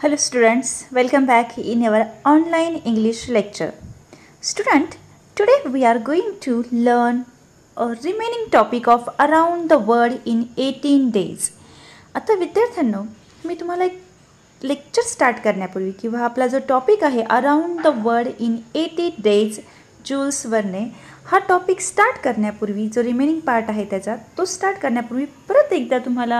Hello students, welcome back in our online English lecture. Student, today we are going to learn a remaining topic of around the world in 18 days. आता विद्यार्थ्यांनो, मी तुम्हाला एक lecture start करण्यापूर्वी किंवा आपला जो topic आहे around the world in 80 days Joule's Verne, हा टॉपिक स्टार्ट करण्यापूर्वी जो रिमेनिंग पार्ट आहे त्याचा तो स्टार्ट करण्यापूर्वी परत एकदा तुम्हाला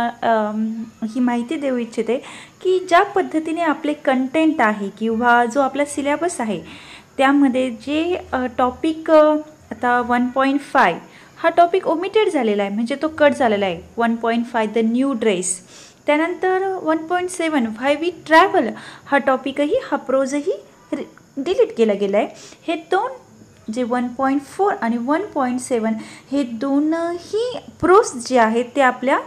ही माहिती देऊ इच्छिते की ज्या पद्धतीने आपले कंटेंट आहे किंवा जो आपला सिलेबस आहे त्यामध्ये जे टॉपिक आता 1.5 हा टॉपिक ओमिटेड झालेला आहे, म्हणजे तो कट झालेला आहे. 1.5 द न्यू ड्रेस, त्यानंतर 1.7 व्हाय वी ट्रॅव्हल हा टॉपिकही, हा प्रोजही डिलीट केला गेला आहे. हे दोन जे 1.4 आणि 1.7 हे दोनही प्रोज जे आहेत ते आपल्या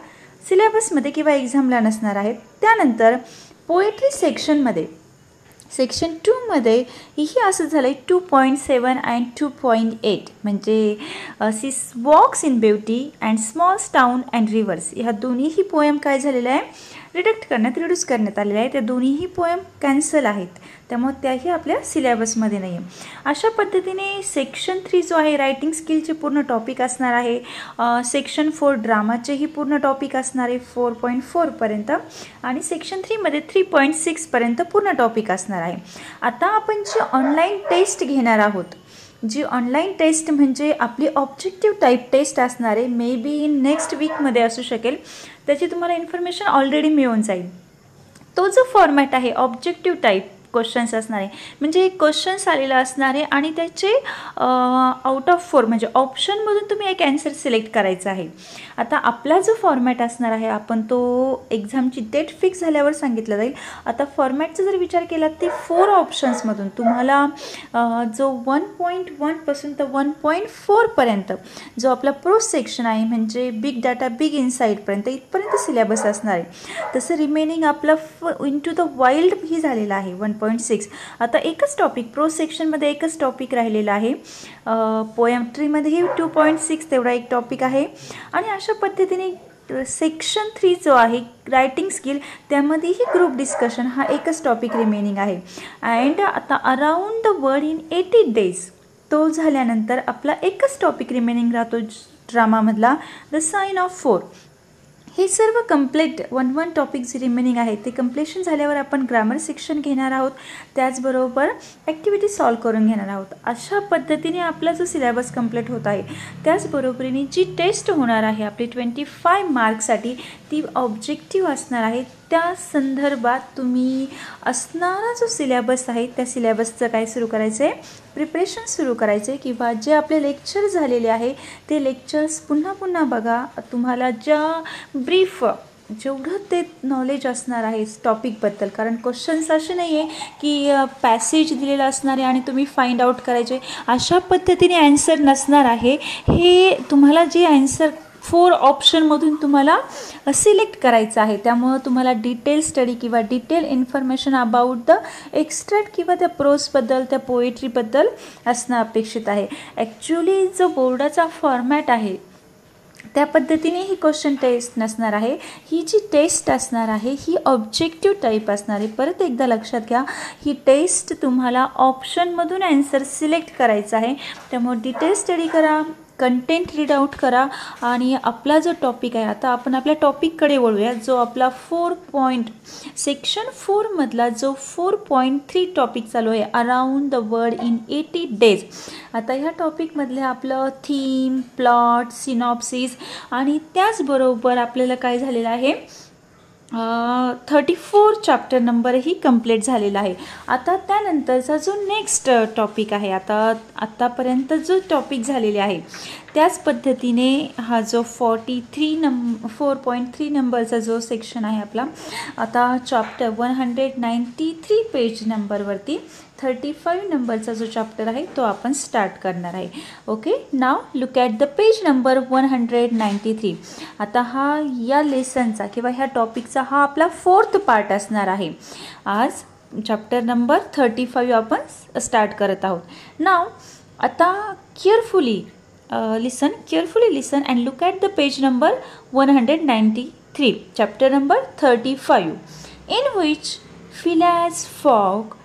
सिलेबसमध्ये किंवा एक्झामला नसणार आहेत. त्यानंतर पोएट्री सेक्शनमध्ये सेक्शन 2मध्ये ही असं झालं आहे 2.7 अँड 2.8 म्हणजे she walks in beauty and small town and rivers, ह्या दोन्हीही पोएम काय झालेलं आहे रिड्यूस करण्यात आलेले आहे. त्या दोन्हीही पोएम कॅन्सल आहेत, त्यामुळे त्याही आपल्या सिलेबसमध्ये नाही आहे. अशा पद्धतीने सेक्शन 3 जो आहे रायटिंग स्किलचे पूर्ण टॉपिक असणार आहे. सेक्शन 4 ड्रामाचेही पूर्ण टॉपिक असणार आहे 4.4 पर्यंत, आणि सेक्शन 3मध्ये 3.6 पर्यंत पूर्ण टॉपिक असणार आहे. आता आपण जी ऑनलाईन टेस्ट घेणार आहोत, जी ऑनलाईन टेस्ट म्हणजे आपली ऑब्जेक्टिव्ह टाईप टेस्ट असणार आहे, मे बी इन नेक्स्ट वीकमध्ये असू शकेल. त्याची तुम्हाला इन्फॉर्मेशन ऑलरेडी मिळून जाईल. तो जो फॉर्मॅट आहे ऑब्जेक्टिव्ह टाईप क्वेश्चन्स असणार आहे, म्हणजे क्वेश्चन्स आलेला असणार आहे आणि त्याचे आउट ऑफ 4 म्हणजे ऑप्शनमधून तुम्ही एक ॲन्सर सिलेक्ट करायचा आहे. आता आपला जो फॉर्मॅट असणार आहे आपण तो एक्झामची डेट फिक्स झाल्यावर सांगितलं जाईल. आता फॉर्मॅटचा जर विचार केला ते 4 ऑप्शन्समधून तुम्हाला जो 1.1 पासून तर 1.4 पर्यंत जो आपला प्रो सेक्शन आहे म्हणजे बिग डाटा बिग इनसाईटपर्यंत इथपर्यंत सिलेबस असणार आहे. तसं रिमेनिंग आपलं इंटू द वाईल्ड ही झालेलं आहे 1.6. आता एकच टॉपिक प्रो सेक्शनमध्ये एकच टॉपिक राहिलेला आहे. पोएट्रीमध्येही 2.6 तेवढा एक टॉपिक आहे. आणि अशा पद्धतीने सेक्शन 3 जो आहे रायटिंग स्किल त्यामध्येही ग्रुप डिस्कशन हा एकच टॉपिक रिमेनिंग आहे. अँड आता around the world in 80 days तो झाल्यानंतर आपला एकच टॉपिक रिमेनिंग राहतो ड्रामामधला द साइन ऑफ 4. हे सर्व कंप्लीट 1 टॉपिक जे रिमेनिंग आहे ते कंप्लीशन झाल्यावर आपण ग्रामर सेक्शन घेणार आहोत, त्याचबरोबर ॲक्टिव्हिटी सॉल्व करून घेणार आहोत. अशा पद्धतीने आपला जो सिलेबस कंप्लीट होत आहे, त्याचबरोबरीने जी टेस्ट होणार आहे आपली 25 मार्क्ससाठी ती ऑब्जेक्टिव्ह असणार आहे. त्या संदर्भात तुम्ही असणारा जो सिलेबस आहे त्या सिलेबसचं काय सुरू करायचं आहे, प्रिपरेशन सुरू करायचं आहे. किंवा जे आपले लेक्चर झालेले आहे ते लेक्चर्स पुन्हा बघा. तुम्हाला ज्या ब्रीफ जेवढं ते नॉलेज असणार आहे टॉपिकबद्दल, कारण क्वेश्चन्स असे नाही आहे की पॅसेज दिलेला असणार आहे आणि तुम्ही फाइंड आउट करायचे, अशा पद्धतीने ॲन्सर नसणार आहे. हे तुम्हाला जे ॲन्सर 4 ऑप्शनमधून तुम्हाला सिलेक्ट करायचं आहे, त्यामुळं तुम्हाला डिटेल स्टडी किंवा detail information about the extract किंवा त्या प्रोजबद्दल त्या पोएट्रीबद्दल असणं अपेक्षित आहे. ॲक्च्युली जो बोर्डाचा फॉर्मॅट आहे त्या पद्धतीने ही क्वेश्चन टेस्ट नसणार आहे. ही जी टेस्ट असणार आहे ही ऑब्जेक्टिव्ह टाईप असणार आहे. परत एकदा लक्षात घ्या, ही टेस्ट तुम्हाला ऑप्शनमधून ॲन्सर सिलेक्ट करायचा आहे. त्यामुळे डिटेल स्टडी करा, कंटेंट रीड आउट करा आणि आपला जो टॉपिक आहे, आता आपण आपल्या टॉपिककडे वळूया. जो आपला सेक्शन 4 मधला जो 4.3 टॉपिक चालू आहे around the world in 80 days. आता ह्या टॉपिकमधले आपलं थीम, प्लॉट, सिनॉप्सिस आणि त्याचबरोबर आपल्याला काय झालेलं आहे 34 चॅप्टर नंबरही कंप्लीट झालेला आहे. आता त्यानंतरचा जो नेक्स्ट टॉपिक आहे, आत्तापर्यंत जो टॉपिक झालेले आहे त्याच पद्धतीने हा जो 4.3 नंबरचा जो सेक्शन आहे आपला, आता चॅप्टर 193 पेज नंबरवरती 35 नंबरचा जो चॅप्टर आहे तो आपण स्टार्ट करणार आहे. Okay, now look at the page number 193. आता हा या लेसनचा किंवा ह्या टॉपिकचा हा आपला 4th पार्ट असणार आहे. आज चॅप्टर नंबर 35 आपण स्टार्ट करत आहोत. नाव आता carefully listen and look at the page number 193 chapter number 35 in which Phileas Fogg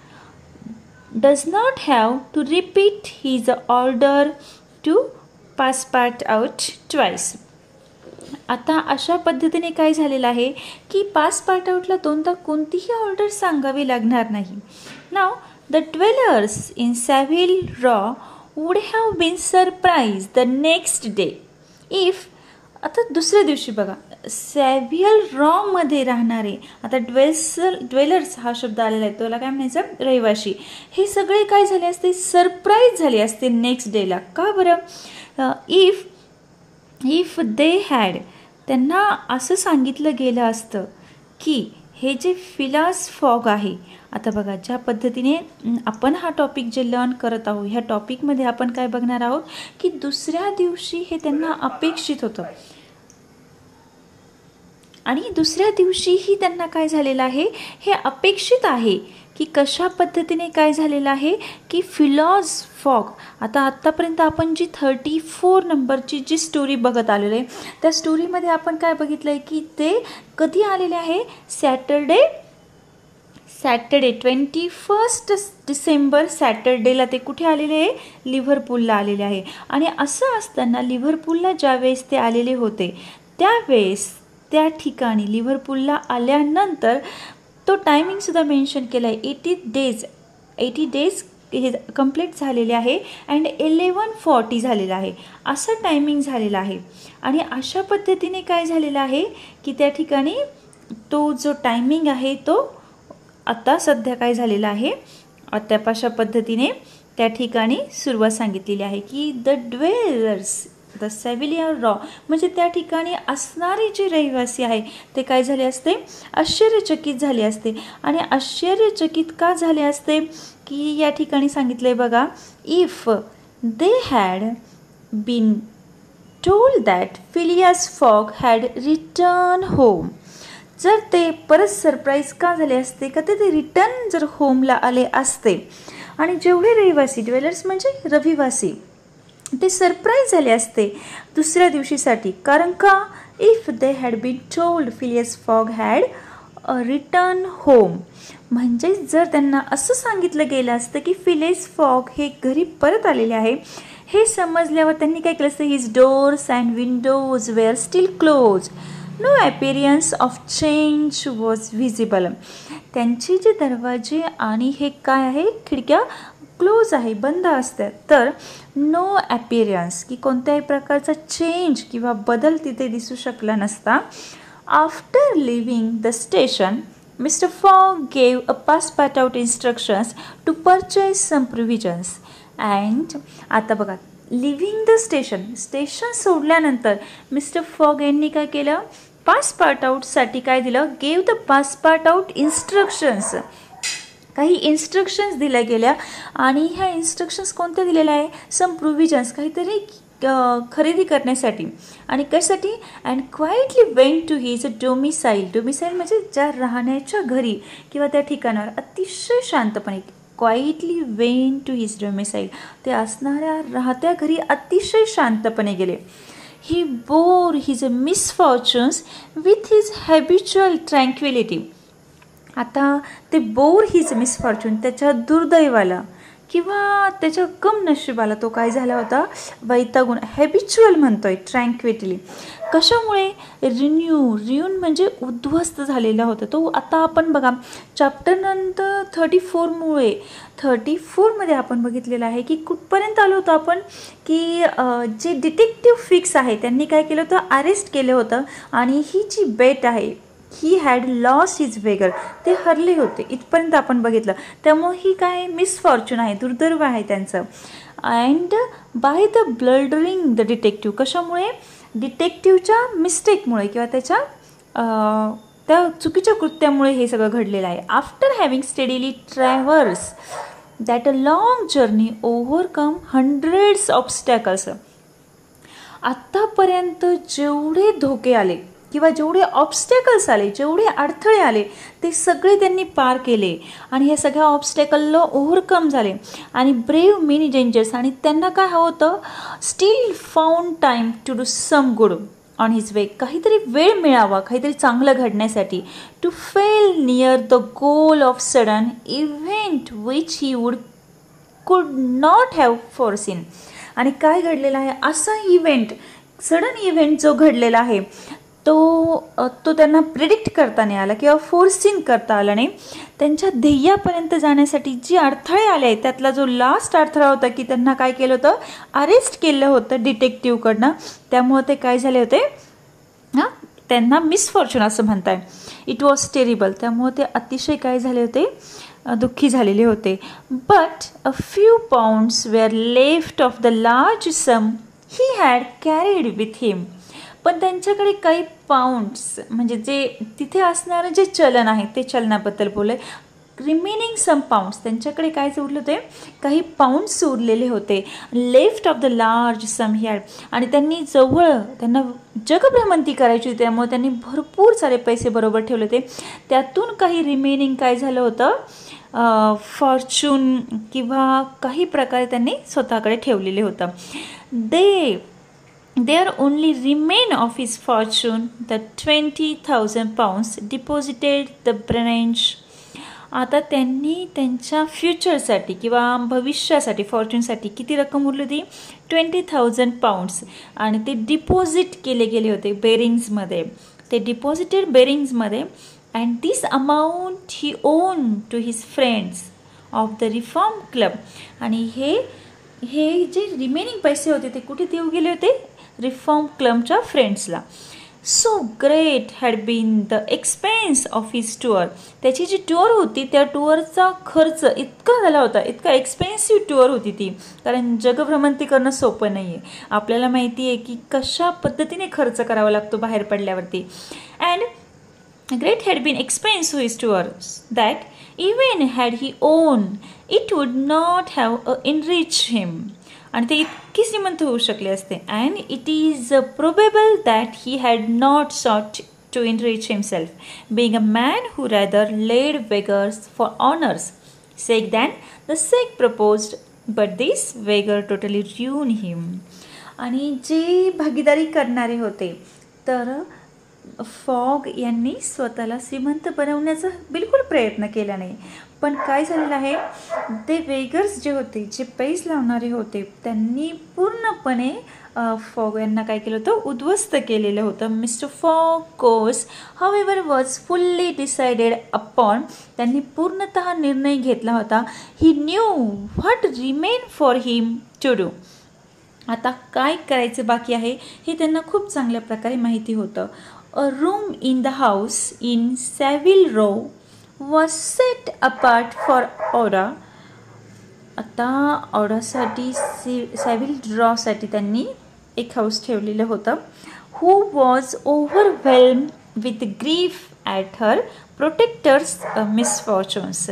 does not have to repeat his order to passport out twice. आता अशा पद्धतीने काय झालेलं आहे की passport outला दोनदा कोणतीही ऑर्डर सांगावी लागणार नाही. नाव the dwellers in Savile Row would have been surprised the next day if, आता दुसऱ्या दिवशी बघा, सॅव्हियल रॉमध्ये राहणारे, आता ड्वेलर्स हा शब्द आलेला आहे, त्याला काय म्हणायचं, रहिवाशी, हे सगळे काय झाले असते, सरप्राईज झाले असते नेक्स्ट डेला. का बरं? इफ दे हॅड, त्यांना असं सांगितलं गेलं असतं की हे जे फिलास फॉग आहे, आता बघा ज्या पद्धतीने आपण हा टॉपिक जे लर्न करत आहोत, ह्या टॉपिकमध्ये आपण काय बघणार आहोत की दुसऱ्या दिवशी हे त्यांना अपेक्षित होतं आणि दुसऱ्या दिवशीही त्यांना काय झालेलं आहे, हे अपेक्षित आहे की कशा पद्धतीने काय झालेलं आहे की फिलॉस फॉग. आता आत्तापर्यंत आपण जी 34 नंबरची जी स्टोरी बघत आलेलो आहे, त्या स्टोरीमध्ये आपण काय बघितलं आहे की ते कधी आलेले आहे, सॅटर्डे 21 डिसेंबर सॅटर्डेला ते कुठे आलेले आहे, लिव्हरपूलला आलेले आहे. आणि असं असताना लिव्हरपूलला ज्यावेळेस ते आलेले होते त्यावेळेस त्या ठिकाणी लिव्हरपूलला आल्यानंतर तो टायमिंगसुद्धा मेन्शन केला आहे, 80 डेज हे कंप्लीट झालेले आहे अँड 11:40 झालेलं आहे, असं टायमिंग झालेलं आहे. आणि अशा पद्धतीने काय झालेलं आहे की त्या ठिकाणी तो जो टायमिंग आहे तो आता सध्या काय झालेला आहे, आता अशा पद्धतीने त्या ठिकाणी सुरुवात सांगितलेली आहे की द ड्वेलर्स द सॅव्हिलियर रॉ, म्हणजे त्या ठिकाणी असणारे जे रहिवासी आहे ते काय झाले असते, आश्चर्यचकित झाले असते. आणि आश्चर्यचकित का झाले असते की या ठिकाणी सांगितलंय बघा, if they had been told that Phileas Fogg had return home, जर ते परत सरप्राईज का झाले असते का ते रिटर्न जर होमला आले असते आणि जेवढे रहिवासी, ड्वेलर्स म्हणजे रहिवासी, ते सरप्राईज झाले असते दुसऱ्या दिवशीसाठी. कारण का, if they had been told Phileas Fogg had return home, म्हणजे जर त्यांना असं सांगितलं गेलं असतं की फिलियस फॉग हे घरी परत आलेले आहे, हे समजल्यावर त्यांनी काय केलं असतं, his doors and windows were still close, no appearance of change was visible, त्यांचे जे दरवाजे आणि हे काय आहे, खिडक्या क्लोज आहे, बंद असतात, तर नो अपीरियन्स की कोणत्याही प्रकारचा चेंज किंवा बदल तिथे दिसू शकला नसता. After leaving the station mister Fogg gave a passport out instructions to purchase some provisions and, आता बघा, लिव्हिंग द स्टेशन सोडल्यानंतर मिस्टर फॉग यांनी काय केलं, पासपोर्ट आउटसाठी काय दिलं, gave the passport out instructions, काही इन्स्ट्रक्शन्स दिल्या गेल्या. आणि ह्या इन्स्ट्रक्शन्स कोणत्या दिलेल्या आहे, सम प्रोव्हिजन्स, काहीतरी खरेदी करण्यासाठी. आणि कशासाठी, and quietly went to his domicile म्हणजे ज्या राहण्याच्या घरी किंवा त्या ठिकाणावर अतिशय शांतपणे, quietly went to his domicile, ते असणाऱ्या राहत्या घरी अतिशय शांतपणे गेले. He bore his misfortunes with his habitual tranquillity, आता ते बोर हिज मिसफॉर्च्यून, त्याच्या दुर्दैवाला किंवा त्याच्या कम नशिबाला तो काय झाला होता, वैतागून, हॅबिच्युअल म्हणतोय, ट्रँक्विलिटी कशामुळे, रिन्यून म्हणजे उद्ध्वस्त झालेला होता तो. आता आपण बघा चॅप्टर नंतर 34मध्ये आपण बघितलेलं आहे की कुठपर्यंत आलो होतो आपण, की जे डिटेक्टिव्ह फिक्स आहे त्यांनी काय केलं होतं, अरेस्ट केलं होतं आणि ही जी बेट आहे, ही हॅड लॉस्ट हिज वेगर, ते हरले होते, इथपर्यंत आपण बघितलं. त्यामुळे ही काय मिसफॉर्च्यून आहे, दुर्दैव आहे त्यांचं. And by the blundering the detective, कशामुळे, डिटेक्टिव्हच्या मिस्टेकमुळे किंवा त्याच्या त्या चुकीच्या कृत्यामुळे हे सगळं घडलेलं आहे. After having steadily traverse that a long journey overcome hundreds obstacles, आत्तापर्यंत जेवढे धोके आले किंवा जेवढे ऑब्स्टॅकल्स आले, जेवढे अडथळे आले, ते सगळे त्यांनी पार केले आणि ह्या सगळ्या ऑब्स्टॅकलला ओव्हरकम झाले. आणि ब्रेव्ह मेनी डेंजर्स, आणि त्यांना काय हवं होतं, still found time to do some good, on his way, काहीतरी वेळ मिळावा, काहीतरी चांगलं घडण्यासाठी. To fail near the goal of sudden event which he could not have foreseen. आणि काय घडलेलं आहे, असा इव्हेंट, सडन इव्हेंट जो घडलेला आहे तो त्यांना प्रिडिक्ट करता नाही आला किंवा फोरसीन करता आला नाही. त्यांच्या ध्येयापर्यंत जाण्यासाठी जी अडथळे आले आहेत त्यातला जो लास्ट अडथळा होता की त्यांना काय केलं होतं, अरेस्ट केलं होतं डिटेक्टिव्हकडनं. त्यामुळे ते काय झाले होते, त्यांना मिसफॉर्च्यून असं म्हणताय. It was terrible. त्यामुळे ते अतिशय काय झाले होते, दुःखी झालेले होते. But a few pounds were left of the large sum he had carried with him. पण त्यांच्याकडे काही पाऊंड्स म्हणजे जे तिथे असणारं जे चलन आहे ते चलनाबद्दल बोलले. रिमेनिंग सम पाऊंड्स, त्यांच्याकडे काय उरले होते, काही पाऊंड्स उरलेले होते. Left of the large sum he had. आणि त्यांना जगभ्रमंती करायची होती, त्यामुळे त्यांनी भरपूर सारे पैसे बरोबर ठेवले होते. त्यातून काही रिमेनिंग काय झालं होतं, फॉर्च्यून किंवा काही प्रकारे त्यांनी स्वतःकडे ठेवलेले होतं. There only remain of his fortune the 20,000 pounds deposited the branch. आता त्यांनी त्यांच्या फ्युचरसाठी किंवा भविष्यासाठी, फॉर्च्यूनसाठी किती रक्कम उरली होती, 20,000 पाउंड्स. आणि ते डिपॉझिट केले गेले होते बेरिंग्समध्ये. ते डिपॉझिटेड बेरिंग्समध्ये. And this amount he owed to his friends of the Reform Club. आणि हे जे रिमेनिंग पैसे होते ते कुठे देऊ गेले होते, रिफॉर्म क्लबच्या फ्रेंड्सला. So great had been the expense of his tour. त्याची जी टूअर होती त्या टूअरचा खर्च इतका झाला होता, इतका एक्सपेन्सिव्ह टूअर होती ती. कारण जगभ्रमंती करणं सोपं नाही आहे, आपल्याला माहिती आहे की कशा पद्धतीने खर्च करावा लागतो बाहेर पडल्यावरती. And great had been expense of his tour that even had he won it would not have enrich him. आणि ते इतकी श्रीमंत होऊ शकले असते. And it is probable that he had not sought to enrich himself, being a man who rather laid wagers for honour's sake than the sake proposed, but this wager totally ruin him. आणि जे भागीदारी करणारे होते तर fog यांनी स्वतःला श्रीमंत बनवण्याचा बिलकुल प्रयत्न केला नाही. पण काय झालेलं आहे, ते वेगर्स जे होते, जे पैस लावणारे होते, त्यांनी पूर्णपणे फॉग यांना काय केलं होतं, उद्ध्वस्त केलेलं होतं. Mr Fogg course however was fully decided upon. त्यांनी पूर्णतः निर्णय घेतला होता. He knew what remain for him to do. आता काय करायचं बाकी आहे हे त्यांना खूप चांगल्या प्रकारे माहिती होतं. A room in the house in Savile Row was set apart for Aouda. आता ऑरासाठी सॅव्हिल रॉसाठी त्यांनी एक हाऊस ठेवलेलं होतं. Who was overwhelm with grief at her protector's misfortunes.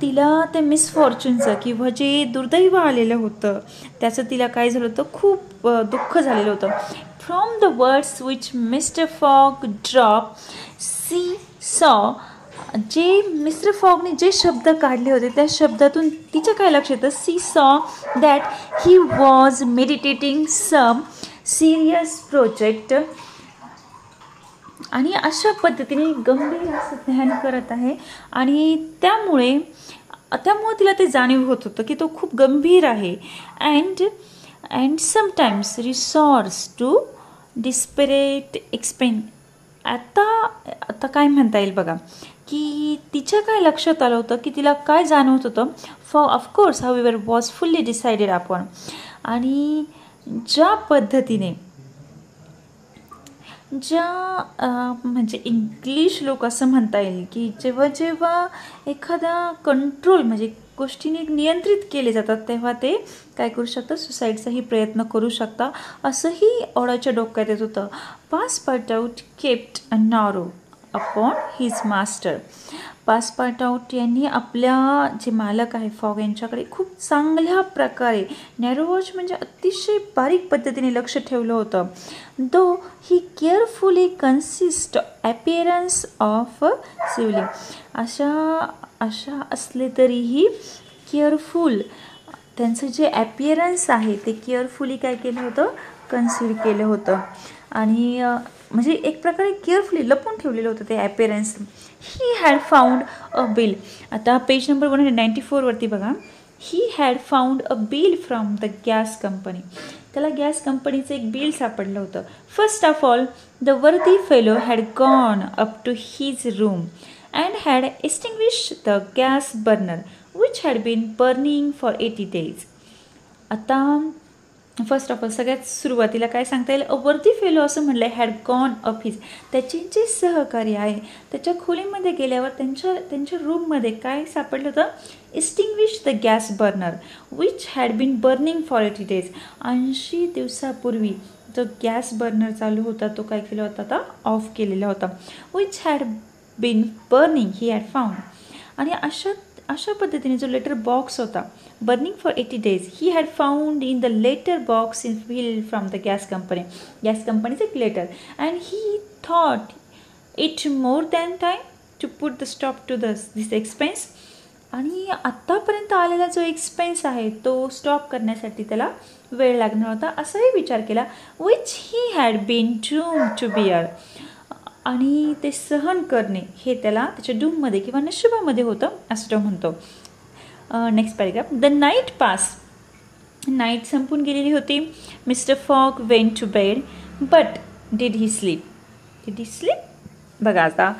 तिला ते मिसफॉर्च्युनचं किंवा जे दुर्दैव आलेलं होतं त्याचं तिला काय झालं होतं, खूप दुःख झालेलं होतं. From the words which mister Fogg drop see saw. जे मिस्टर फॉगने जे शब्द काढले होते त्या शब्दातून तिच्या काय लक्ष येतं, see saw that he was meditating some serious project. आणि अशा पद्धतीने गंभीर असं ध्यान करत आहे. आणि त्यामुळे तिला ते जाणीव होत होतं की तो खूप गंभीर आहे. And sometimes resorts to desperate expedients. आता काय म्हणता येईल बघा, की तिच्या काय लक्षात आलं होतं की तिला काय जाणवत होतं. For of course however was fully decided upon. आणि ज्या पद्धतीने म्हणजे इंग्लिश लोक असं म्हणता येईल की जेव्हा एखादा कंट्रोल म्हणजे गोष्टीने नियंत्रित केले जातात तेव्हा ते काय करू शकतात, सुसाईडचाही प्रयत्न करू शकता, असंही ओडाच्या डोक्यात येत होतं. Passepartout kept a narrow upon his master. Passepartout यांनी आपल्या जे मालक आहे फॉग यांच्याकडे खूप चांगल्या प्रकारे नॅरोवॉच म्हणजे अतिशय बारीक पद्धतीने लक्ष ठेवलं होतं. दो ही केअरफुली कन्सिस्ट ॲपिअरन्स ऑफ सिव्हिलिंग. अशा असले तरीही केअरफुल त्यांचं जे ॲपिअरन्स आहे ते केअरफुली काय केलं होतं, कन्सीड केलं होतं आणि म्हणजे एक प्रकारे केअरफुली लपून ठेवलेलं होतं ते appearance. He had found a bill. आता पेज नंबर 194 वरती बघा. He had found a bill from the gas company. त्याला गॅस कंपनीचं एक बिल सापडलं होतं. First of all the worthy fellow had gone up to his room and had extinguish the gas burner which had been burning for 80 days. आता first of all सगळ्यात सुरुवातीला काय सांगता येईल, अ वर्दी फेलो असं म्हणलं आहे. हॅड गॉन अप हिज, त्याचे जे सहकारी आहे त्याच्या खोलीमध्ये गेल्यावर त्यांच्या रूममध्ये काय सापडलं होतं, extinguish the gas burner which had been burning for 80 days. 80 दिवसापूर्वी जो गॅस बर्नर चालू होता तो काय केला होता, आता ऑफ केलेला होता. Which had been burning he had found. आणि अशा पद्धतीने जो लेटर बॉक्स होता burning for 80 days he had found in the letter box in wheel from the gas company. Gas कंपनीचं एक letter and he thought it more than time to put the stop to this expense. आणि आत्तापर्यंत आलेला जो expense आहे तो stop करण्यासाठी त्याला वेळ लागणार होता असाही विचार केला. Which he had been doomed to bear. आणि ते सहन करणे हे त्याला त्याच्या डूममध्ये किंवा नशिबामध्ये होतं असं तो म्हणतो. Next paragraph. The night pass. Night संपून गेलेली होती. Mister Fogg went to bed but did he sleep. Did he sleep. बघा आता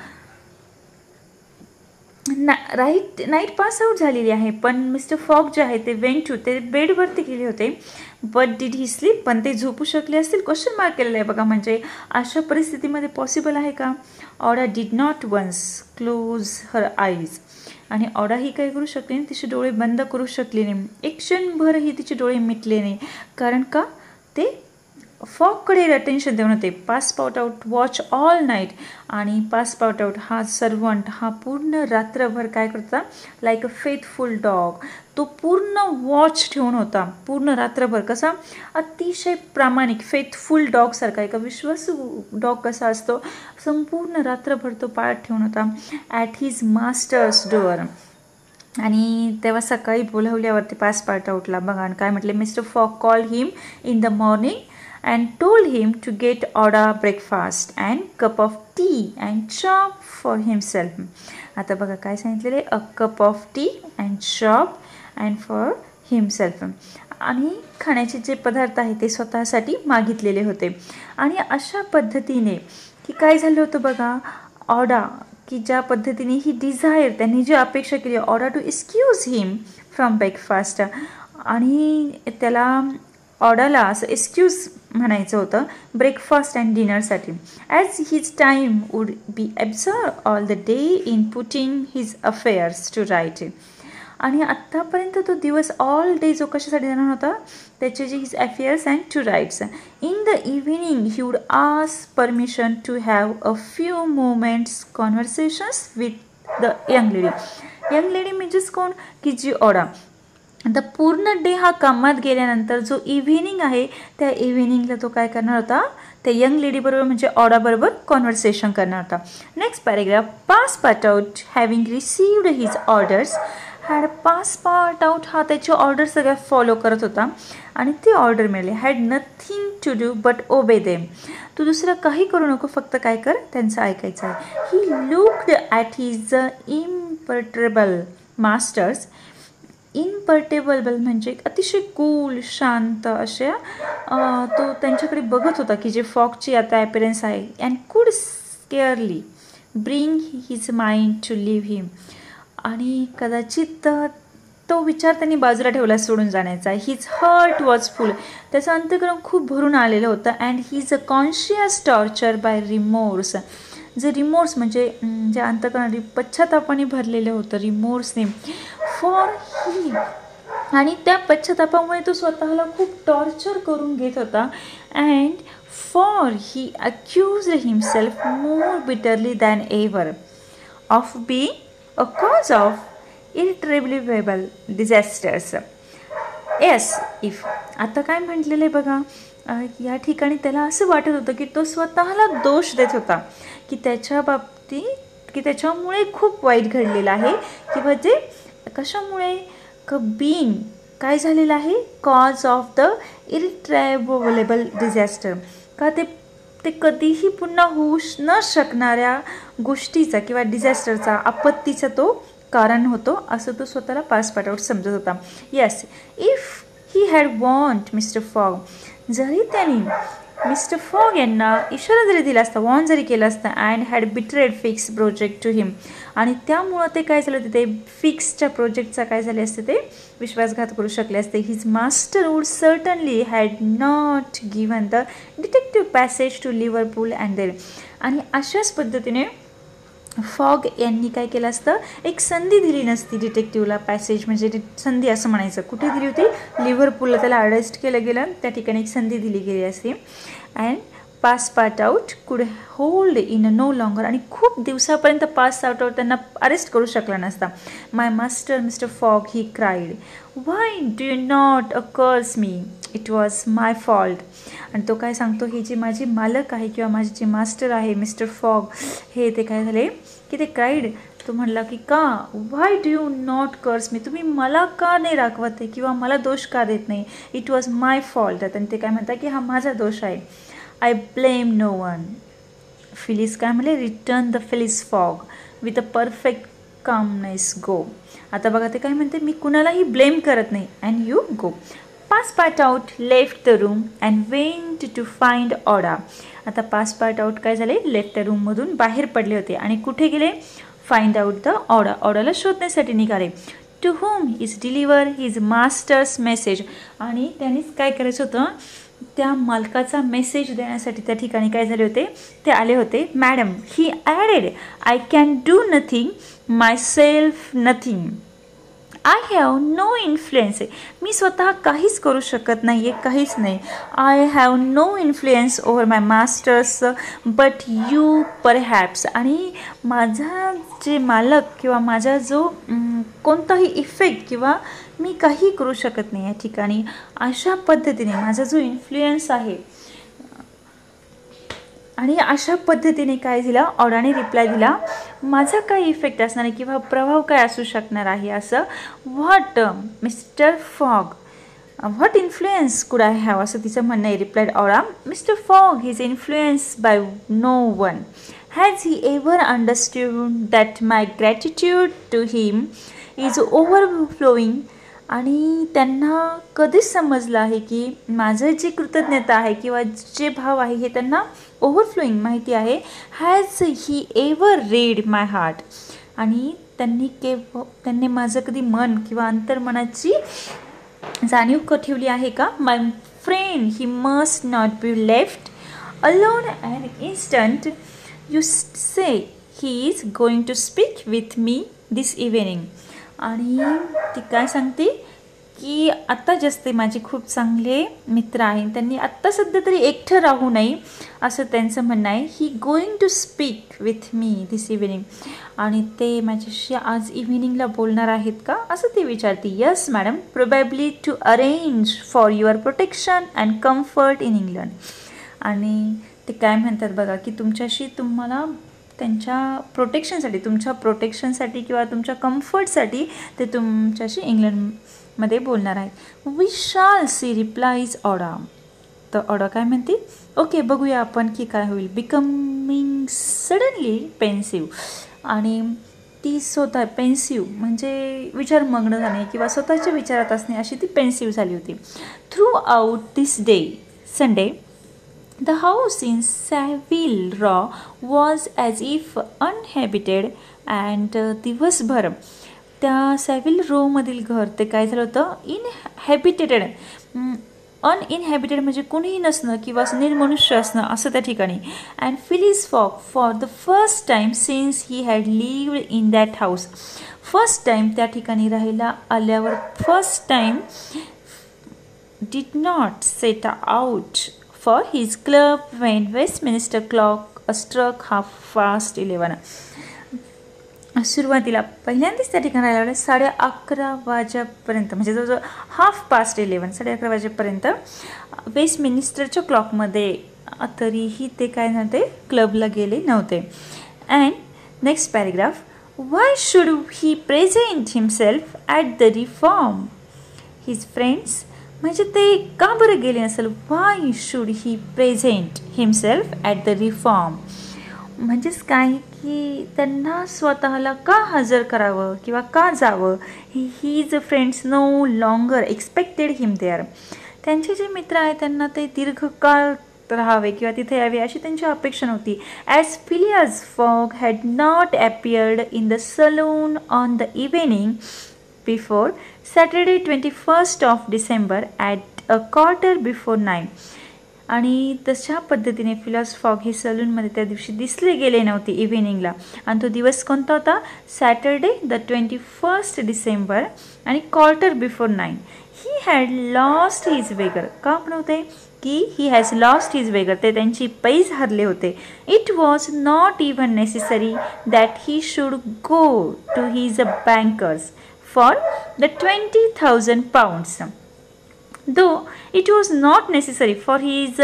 नाईट पास आउट झालेली आहे पण मिस्टर फॉग जे आहे ते वेंट टू ते बेडवरती गेले होते. बट डिड ही स्लीप, पण ते झोपू शकले असतील, क्वेश्चन मार्क केलेलं आहे बघा. म्हणजे अशा परिस्थितीमध्ये पॉसिबल आहे का. Aouda did not once close her eyes. आणि ऑडा ही काय करू शकली नाही, तिचे डोळे बंद करू शकली नाही. एक क्षणभरही तिचे डोळे मिटले नाही. कारण का, ते फॉगकडे अटेन्शन देऊन होते. Pass pout out watch all night. आणि पास पाउट आउट हा सर्वंट हा पूर्ण रात्रभर काय करता, लाईक अ फेथफुल डॉग. तो पूर्ण वॉच ठेवून होता पूर्ण रात्रभर. कसा, अतिशय प्रामाणिक फेथफुल डॉगसारखा, एका विश्वासू डॉग कसा असतो संपूर्ण रात्रभर तो पाळत ठेवून होता. At his master's door. आणि तेव्हा सकाळी बोलवल्यावरती पास पार्ट आउटला बघा आणि काय म्हटले, mister fog call him in the morning and told him to get order breakfast and cup of tea and chop for himself. आता बघा काय सांगितलेलं आहे, a cup of T and chop and for himself. आणि खाण्याचे जे पदार्थ आहे ते स्वतःसाठी मागितलेले होते. आणि अशा पद्धतीने की काय झालं होतं बघा, ऑडा की ज्या पद्धतीने ही डिझायर त्यांनी जी अपेक्षा केली, order to excuse him from breakfast. आणि त्याला ऑर्डरला असं एक्सक्यूज म्हणायचं होतं ब्रेकफास्ट अँड डिनरसाठी. As his time would be absorb all the day in putting his affairs to right. आणि आत्तापर्यंत तो दिवस ऑल डे जो कशासाठी देणार होता, त्याचे जे his affairs and to rights. In the evening he would ask permission to have a few moments conversations with the young lady. Young lady म्हणजेच कोण, की जी ऑडा. आता पूर्ण डे हा कामात गेल्यानंतर जो इव्हिनिंग आहे त्या इव्हिनिंगला तो काय करणार होता, त्या यंग लेडीबरोबर म्हणजे ऑडाबरोबर कॉन्व्हर्सेशन करणार होता. Next paragraph. Pass part out having received his orders had. Pass part out हा त्याची ऑर्डर सगळ्या फॉलो करत होता आणि ते ऑर्डर मिळाले. Had nothing to do but obey them. तू दुसरं काही करू नको, फक्त काय कर, त्यांचं ऐकायचं आहे. He looked at his imperturbable masters. Imperturbable म्हणजे अतिशय कूल शांत अशा तो त्यांच्याकडे बघत होता की जे फॉगची आता ॲपिअरन्स आहे. And could scarcely bring his mind to leave him. आणि कदाचित तो विचार त्यांनी बाजूला ठेवला सोडून जाण्याचा. His heart was full. त्याचं अंतःकरण खूप भरून आलेलं होतं. And his a conscious torture by remorse. जे रिमोर्स म्हणजे जे अंतःकरण पश्चातापाने भरलेलं होतं, रिमोर्सने फॉर ही. आणि त्या पश्चातापामुळे तो स्वतःला खूप टॉर्चर करून घेत होता. And for he accused himself more bitterly than ever of being a cause of irreparable disasters. Yes if. आता काय म्हटलेलं आहे बघा, या ठिकाणी त्याला असं वाटत होतं की तो स्वतःला दोष देत होता की त्याच्या बाबतीत की त्याच्यामुळे खूप वाईट घडलेलं आहे, किंवा जे कशामुळे, बीइंग काय झालेलं आहे, कॉज ऑफ द इरिट्रेबलेबल डिझास्टर. का ते कधीही पुन्हा होऊ न शकणाऱ्या गोष्टीचा किंवा डिझास्टरचा, आपत्तीचा तो कारण होतो असं तो स्वतःला पास्ट पार्ट आउट समजत होता. Yes, if he had want mister fog, जरी त्यांनी मिस्टर फॉग यांना इशारा जरी दिला असता, वॉर्न जरी केलं असतं, and had betrayed Fix project to him, आणि त्यामुळं ते काय झालं होते, ते फिक्सच्या प्रोजेक्टचा काय झाले असते, ते विश्वासघात करू शकले असते. His master would certainly had not given the detective passage to Liverpool and there. आणि अशाच पद्धतीने फॉग यांनी काय केलं असतं, एक संधी दिली नसती डिटेक्टिव्हला, पॅसेज म्हणजे संधी असं म्हणायचं. कुठे दिली होती, लिव्हरपूलला त्याला अरेस्ट केलं गेलं, त्या ठिकाणी एक संधी दिली गेली असती. अँड पास पार्ट आउट कुड होल्ड इन नो लॉंगर, आणि खूप दिवसापर्यंत पास आउट त्यांना अरेस्ट करू शकला नसता. My master Mr Fogg he cried, why do you not accurse me, it was my fault. आणि तो काय सांगतो, ही जी माझी मालक आहे किंवा माझी जी मास्टर आहे मिस्टर फॉग, हे ते काय झाले की ते क्राईड, तो म्हणला की का, व्हाय डू यू नॉट कर्स मी, तुम्ही मला का नाही रागवत आहे किंवा मला दोष का देत नाही, इट वॉज माय फॉल्ट. आणि ते काय म्हणतात की हा माझा दोष आहे. I blame no one. Phileas काय म्हणले, return the Phileas Fogg with a perfect calmness go. आता बघा ते काय म्हणते, मी कुणालाही ब्लेम करत नाही, and you go. Passepartout left the room and went to find Aouda. आता पास पार्ट आउट काय झाले, लेफ्ट द रूममधून बाहेर पडले होते आणि कुठे गेले, फाइंड आउट द ऑडा, ऑडाला शोधण्यासाठी निघाले. To home is deliver his master's message. आणि त्यांनीच काय करायचं होतं, त्या मालकाचा मेसेज देण्यासाठी त्या ठिकाणी काय झाले होते, ते आले होते. Madam, he added, I can do nothing myself, nothing. I have no influence, मी स्वतः काहीच करू शकत नाही आहे, काहीच नाही. I have no influence over my masters but you perhaps. आणि माझा जे मालक किंवा माझा जो कोणताही इफेक्ट किंवा मी काही करू शकत नाही या ठिकाणी, अशा पद्धतीने माझा जो इन्फ्लुएन्स आहे. आणि अशा पद्धतीने काय दिला, ऑडाने रिप्लाय दिला, माझा काय इफेक्ट असणार आहे किंवा प्रभाव काय असू शकणार आहे असं. What Mr Fogg, what influence could I have, असं तिचं म्हणणं आहे. Replied Aouda, Mr Fogg is influence by no one. Has he ever understood that my gratitude to him is overflowing. आणि त्यांना कधीच समजलं आहे की माझं जी कृतज्ञता आहे किंवा जे भाव आहे हे त्यांना ओव्हरफ्लोईंग माहिती आहे. Has he ever read my heart. आणि त्यांनी माझं कधी मन किंवा अंतर्मनाची जाणीव ठेवली आहे का. My friend he must not be left alone and instant. You say he is going to speak with me this evening. आणि ती काय सांगते की आत्ता जास्त माझे खूप चांगले मित्र आहेत, त्यांनी आत्ता सध्या तरी एकटं राहू नये असं त्यांचं म्हणणं आहे. He going to speak with me this evening. आणि ते माझ्याशी आज इव्हिनिंगला बोलणार आहेत का असं ते विचारते. Yes madam, probably to arrange for your protection and comfort in England. आणि ते काय म्हणतात बघा की तुम्हाला त्यांच्या तुमच्या प्रोटेक्शनसाठी किंवा तुमच्या कम्फर्टसाठी ते तुमच्याशी इंग्लंडमध्ये बोलणार आहेत. We shall C, replies ऑडा. तर ऑडा काय म्हणते, ओके बघूया आपण की काय होईल. Becoming suddenly pensive. आणि ती स्वतः पेन्सिव्ह म्हणजे विचारमग्न झाणे किंवा स्वतःच्या विचारात असणे, अशी ती पेन्सिव्ह झाली होती. Through out this day Sunday the house in Savile Row was as if uninhabited and दिवसभर त्या सॅव्हिल रोमधील घर ते काय झालं होतं, इनहॅबिटेटेड. अनइनहॅबिटेड म्हणजे कोणीही नसणं किंवा निर्मनुष्य असणं असं त्या ठिकाणी. And Phyllis fog for the first time since he had lived in that house. First time त्या ठिकाणी राहायला आल्यावर first time did not set out for his club when Westminster clock struck 11:30. सुरुवातीला पहिल्यांदाच त्या ठिकाणी राहिला 11:30 वाजेपर्यंत, म्हणजे जवळजवळ 11:30 11:30 वाजेपर्यंत वेस्टमिनिस्टरच्या क्लॉकमध्ये तरीही ते काय नव्हते, क्लबला गेले नव्हते. And next paragraph, why should he present himself at the Reform. His friends, म्हणजे ते का बरं गेले नसेल. Why should he present himself at the Reform. म्हणजेच काय की त्यांना स्वतःला का हजर करावं किंवा का जावं. His friends no longer expected him there. त्यांचे जे मित्र आहेत त्यांना ते दीर्घकाळ राहावे किंवा तिथे यावे अशी त्यांची अपेक्षा नव्हती. As Phileas Fogg had not appeared in the saloon on the evening before Saturday 21st of December at 9:15. आणि तशा पद्धतीने फिलियास फॉग हे सलूनमध्ये त्या दिवशी दिसले गेले नव्हते इव्हिनिंगला. आणि तो दिवस कोणता होता. सॅटर्डे 21st December आणि 9:15. He had lost his wager. का म्हणते की he has lost his wager. ते त्यांची पैज हरले होते. It was not even necessary that he should go to his bankers for the 20,000 pounds. Though it was not necessary, for his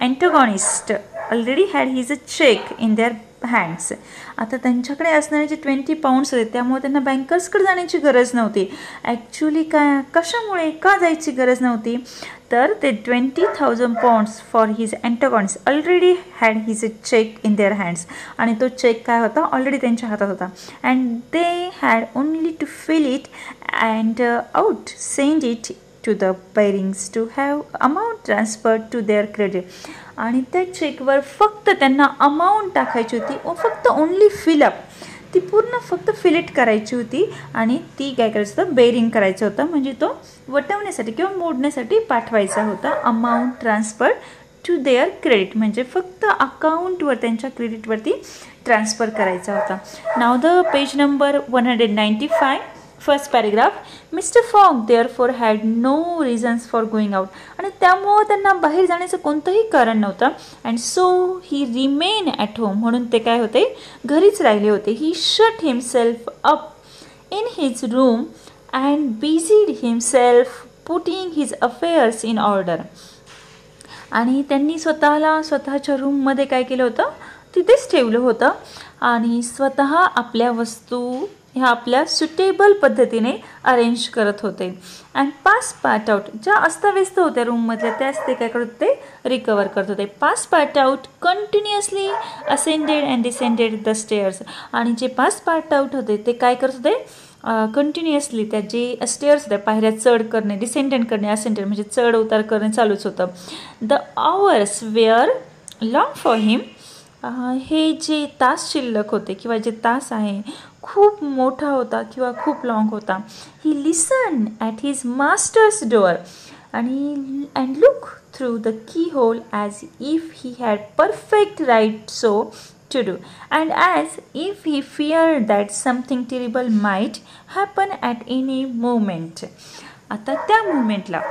antagonist already had his check in their hands. आता त्यांच्याकडे असणारे जे 20 pounds होते त्यामुळे त्यांना बँकर्सकडे जाण्याची गरज नव्हती. ॲक्च्युली कशामुळे का जायची गरज नव्हती तर ते 20,000 pounds for his antagonist already had his cheque in their hands. आणि तो चेक काय होता ऑलरेडी त्यांच्या हातात होता. And they had only to fill it and out send it to the bearings to have amount transferred to their credit. आणि त्या चेकवर फक्त त्यांना अमाऊंट टाकायची होती व फक्त ओनली फिलअप ती पूर्ण फक्त फिलिट करायची होती आणि ती काय करायचं होतं बेरिंग करायचं होतं. म्हणजे तो वटवण्यासाठी किंवा मोडण्यासाठी पाठवायचा होता. Amount transfer to their credit म्हणजे फक्त अकाउंटवर त्यांच्या क्रेडिटवरती ट्रान्सफर करायचा होता. नाव the page number 195. First paragraph. Mr Fogg therefore had no reasons for going out. आणि त्यामुळं त्यांना बाहेर जाण्याचं कोणतंही कारण नव्हतं. And so he remain at home. म्हणून ते काय होते घरीच राहिले होते. He shut himself up in his room and busied himself putting his affairs in order. आणि त्यांनी स्वतःला स्वतःच्या रूममध्ये काय केलं होतं तिथेच ठेवलं होतं आणि स्वतः आपल्या वस्तू ह्या आपल्या सुटेबल पद्धतीने अरेंज करत होते. अँड पास पार्ट आउट ज्या अस्ताव्यस्त होत्या रूममधल्या त्याच ते काय करत होते रिकवर करत होते. Pass part out continuously ascended and descended the stairs. आणि जे पास पार्ट आउट होते ते काय करत होते कंटिन्युअसली त्या जे स्टेअर्स होत्या पायऱ्या चढ करणे डिसेंडेड करणे असेंडेड म्हणजे चढ उतार करणे चालूच होतं. The hours were long for him. हे जे तास शिल्लक होते किंवा जे तास आहे खूप मोठा होता किंवा खूप लॉंग होता. He listen at his master's door आणि and look through the keyhole as if he had perfect right so to do and as if he fear that something terrible might happen at any moment. आता त्या मोमेंटला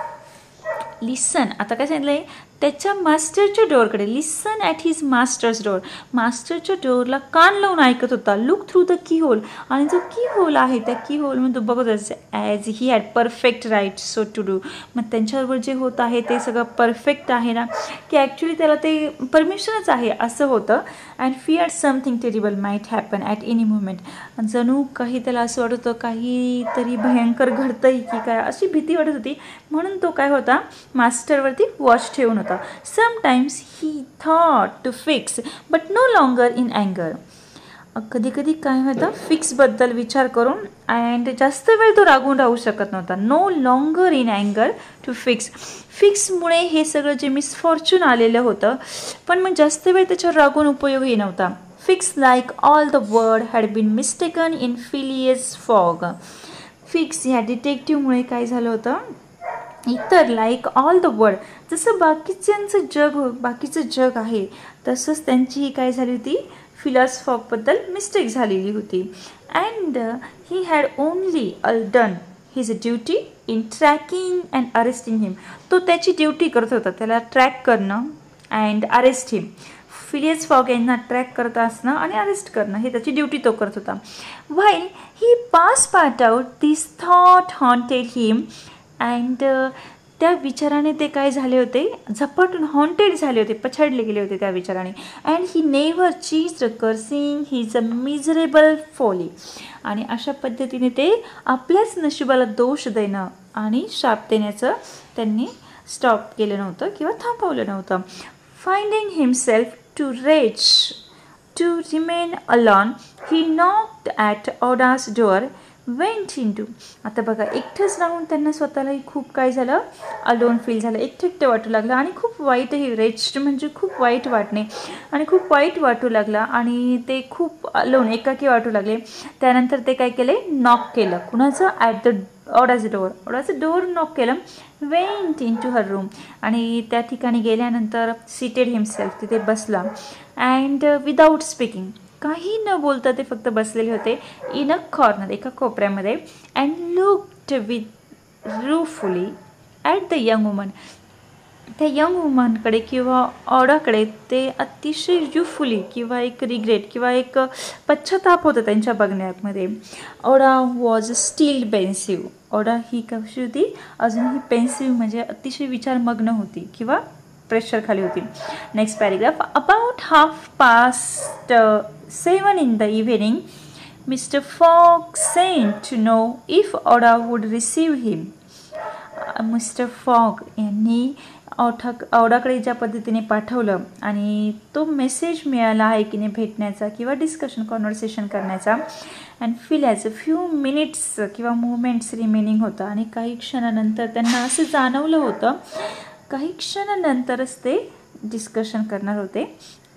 listen आता काय सांगितलं आहे त्याच्या मास्टरच्या डोअरकडे. Listen at his master's door. मास्टरच्या डोअरला कान लावून ऐकत होता. Look through the keyhole आणि जो की होल आहे त्या की होलमध्ये तो बघत असे as he had perfect right so to do. मग त्यांच्याबरोबर जे होत आहे ते सगळं परफेक्ट आहे ना की ॲक्च्युली त्याला ते परमिशनच आहे असं होतं. And fear something terrible might happen at any moment. जणू काही त्याला असं वाटत होतं काहीतरी भयंकर घडतंय की काय अशी भीती वाटत होती. म्हणून तो काय होता मास्टरवरती वॉच ठेवून होता. Sometimes he thought to Fix but no longer in अँगर. कधी कधी काय होतं फिक्सबद्दल विचार करून अँड जास्त वेळ तो रागून राहू शकत नव्हता. नो लॉंगर इन अँगर टू फिक्स. फिक्समुळे हे सगळं जे मिसफॉर्च्यून आलेलं होतं पण मग जास्त वेळ त्याच्यावर रागून उपयोगही नव्हता. Fix like all the word had been mistaken in Phileas Fogg. Fix ह्या डिटेक्टिव्हमुळे काय झालं होतं इतर लाईक ऑल द वर्ल्ड जसं बाकीचं जग आहे तसंच त्यांची ही काय झाली होती फिलियस फॉगबद्दल मिस्टेक झालेली होती. And he had only done his duty in tracking and arresting him. तो त्याची ड्युटी करत होता त्याला ट्रॅक करणं and arrest him. Phileas Fogg यांना ट्रॅक करत असणं आणि अरेस्ट करणं हे त्याची ड्युटी तो करत होता. While he pass part out this thought haunted him and त्या विचाराने ते काय झाले होते झपाटून हॉन्टेड झाले होते पछाडले गेले होते त्या विचाराने. And he never cease cursing his a miserable folly. आणि अशा पद्धतीने ते आपल्याच नशिबाला दोष देणं आणि शाप देण्याचं त्यांनी स्टॉप केलं नव्हतं किंवा थांबवलं नव्हतं. Finding himself to reach to remain alone he knocked at Aouda's door went in too. आता बघा एकटंच राहून त्यांना स्वतःलाही खूप काय झालं, अलोन फील झालं, एकटं वाटू लागलं आणि खूप वाईटही. रेच्ड म्हणजे खूप वाईट वाटणे आणि खूप वाईट वाटू लागला आणि ते खूप अलोन एकाकी वाटू लागले. त्यानंतर ते काय केले, नॉक केलं. कुणाचं, ॲट द ओडाचं डोअर नॉक केलं. Went in to her room आणि त्या ठिकाणी गेल्यानंतर सीटेड हिमसेल्फ तिथे बसला. अँड विदाऊट स्पीकिंग काही न बोलता ते फक्त बसलेले होते इन अ कॉर्नर एका कोपऱ्यामध्ये. And looked with ruefully at the young woman. त्या यंग वुमनकडे किंवा ऑडाकडे ते अतिशय रुफुली किंवा एक रिग्रेट किंवा एक पश्चाताप होता त्यांच्या बघण्यामध्ये. ऑडा वॉज स्टील पेन्सिव्ह. ऑडा ही कशी होती, अजूनही पेन्सिव्ह म्हणजे अतिशय विचारमग्न होती किंवा प्रेशर खाली होती. Next paragraph. About 7:30 in the evening, Mr. Fogg sent to know if Oda would receive him. Mister fog यांनी ऑडाकडे ज्या पद्धतीने पाठवलं आणि तो मेसेज मिळाला आहे की नाही भेटण्याचा किंवा डिस्कशन कॉन्व्हर्सेशन करण्याचा. And feel as a few minutes किंवा मुवमेंट्स रिमेनिंग होतं आणि काही क्षणानंतर त्यांना असं जाणवलं होतं, काही क्षणानंतरच ते डिस्कशन करणार होते.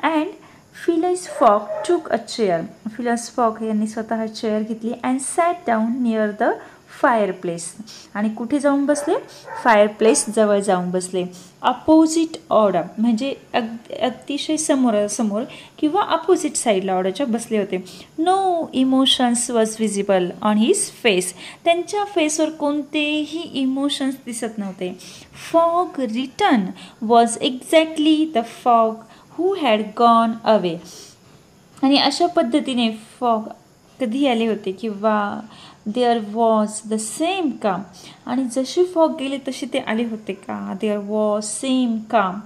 अँड फिलिस फॉग टूक अ चेअर. फिलिस फॉग यांनी स्वतः चेअर घेतली and sat down near the fireplace. आणि कुठे जाऊन बसले, फायरप्लेस जवळ जाऊन बसले. अपोजिट ऑडा म्हणजे अतिशय समोर किंवा अपोजिट साईडला ऑडाच्या बसले होते. No emotions was visible on his face. त्यांच्या फेसवर कोणतेही इमोशन्स दिसत नव्हते. Fogg return was exactly the Fogg who had gone away. आणि अशा पद्धतीने फॉग कधी आले होते किंवा देअर वॉज द सेम काम. आणि जसे फॉग गेले तसे ते आले होते का, देअर वॉज सेम काम.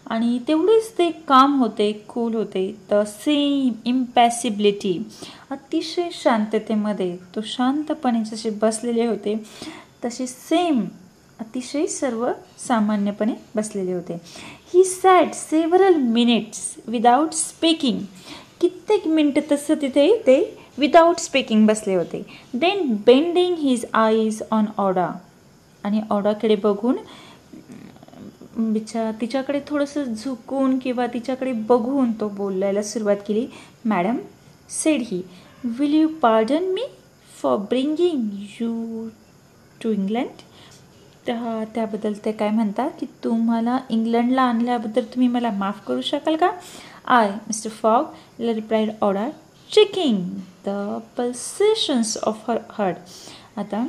आणि तेवढेच ते काम होते, कूल होते. द सेम इम्पॅसिबिलिटी, अतिशय शांततेमध्ये तो शांतपणे जसे बसलेले होते तसे सेम अतिशय सर्वसामान्यपणे बसलेले होते. He sat several minutes without speaking. कित्येक मिनटं तसं तिथे ते विदाऊट स्पीकिंग बसले होते. Then bending his eyes on Aouda. आणि ऑडाकडे बघून तिच्याकडे थोडंसं झुकून किंवा तिच्याकडे बघून तो बोलायला सुरुवात केली. Madam, said he, will you pardon me for bringing you to England. त्याबद्दल ते काय म्हणतात की तुम्हाला इंग्लंडला आणल्याबद्दल तुम्ही मला माफ करू शकाल का. I Mr Fogg replied Aouda, checking the pulsations of her heart. आता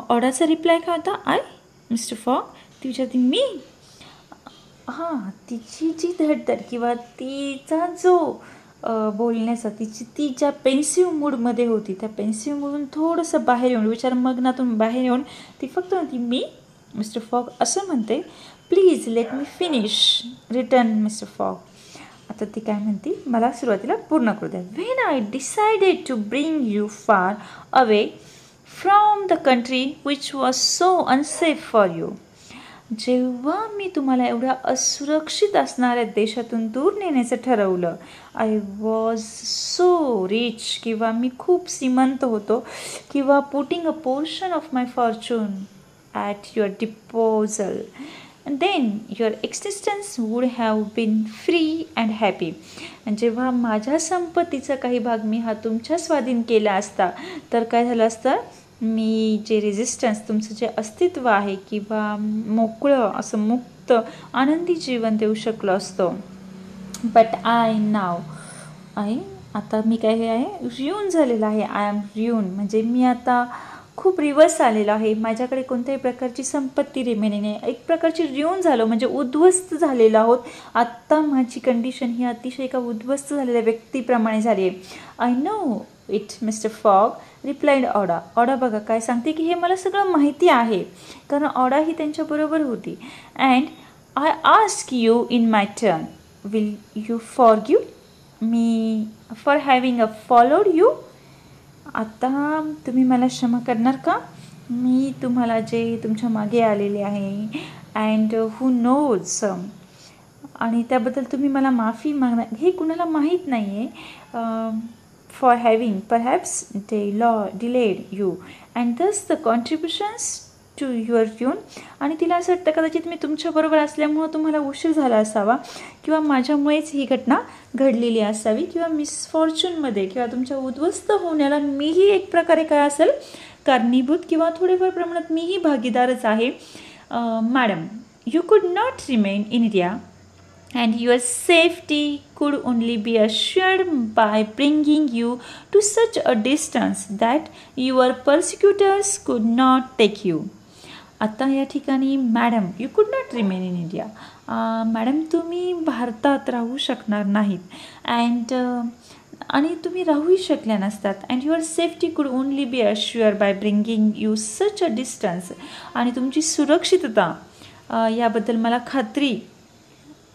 ऑडाचा रिप्लाय काय होता, आय मिस्टर फॉग. ती विचारते मी. हां, तिची जी धडधड किंवा तिचा जो बोलण्याचा ती ज्या पेन्सिव्ह मूडमध्ये होती त्या पेन्सिव्ह मूडून थोडंसं बाहेर येऊन विचारमग्नातून बाहेर येऊन ती फक्त म्हणती मी मिस्टर फॉग असं म्हणते. Please let me finish return mister Fogg. आता ती काय म्हणते, मला सुरुवातीला पूर्ण करू द्या. When I decided to bring you far away from the country which was so unsafe for you. जेव्हा मी तुम्हाला एवढ्या असुरक्षित असणाऱ्या देशातून दूर नेण्याचं ठरवलं, आय वॉज सो रिच किंवा मी खूप श्रीमंत होतो किंवा putting a portion of my fortune at your disposal, then your existence would have been free and happy. जेव्हा माझ्या संपत्तीचा काही भाग मी हा तुमच्या स्वाधीन केला असता तर काय झालं असतं, मी जे रेझिस्टन्स तुमचं जे अस्तित्व आहे किंवा मोकळं असं मुक्त आनंदी जीवन देऊ शकलो असतो. बट आता मी काय हे आहे, रियून झालेलं आहे. आय एम रियून म्हणजे मी आता खूप रिवर्स आलेलो आहे. माझ्याकडे कोणत्याही प्रकारची संपत्ती रिमेनिंग नाही. एक प्रकारची रियून झालो म्हणजे उद्ध्वस्त झालेलो आहोत. आत्ता माझी कंडिशन ही अतिशय एका उद्ध्वस्त झालेल्या व्यक्तीप्रमाणे झाली आहे. I know it Mr Fogg replied Aouda. Aouda बघा काय सांगते की हे मला सगळं माहिती आहे कारण ऑडा ही त्यांच्याबरोबर होती. And I ask you in my turn, will you forgive me for having followed you. आता तुम्ही मला क्षमा करणार का मी तुम्हाला जे तुमच्या मागे आलेले आहे अँड हू नोज आणि त्याबद्दल तुम्ही मला माफी मागणार हे कुणाला माहीत नाही आहे for having perhaps delayed you and thus the contributions to your tune. आणि तिला असं वाटतं कदाचित मी तुमच्याबरोबर असल्यामुळं तुम्हाला उशीर झाला असावा किंवा माझ्यामुळेच ही घटना घडलेली असावी किंवा मिसफॉर्च्यूनमध्ये किंवा तुमच्या उद्ध्वस्त होण्याला मीही एक प्रकारे काय असेल कारणीभूत किंवा थोडेफार प्रमाणात मीही भागीदारच आहे. मॅडम, यू कुड not remain in India and your safety could only be assured by bringing you to such a distance that your persecutors could not take you. आता या ठिकाणी मॅडम यू कुड not remain in India, madam तुम्ही भारतात राहू शकणार नाहीत and आणि तुम्ही राहूही शकल्या नसतात and your safety could only be assure by bringing you such a distance. आणि तुमची सुरक्षितता याबद्दल मला खात्री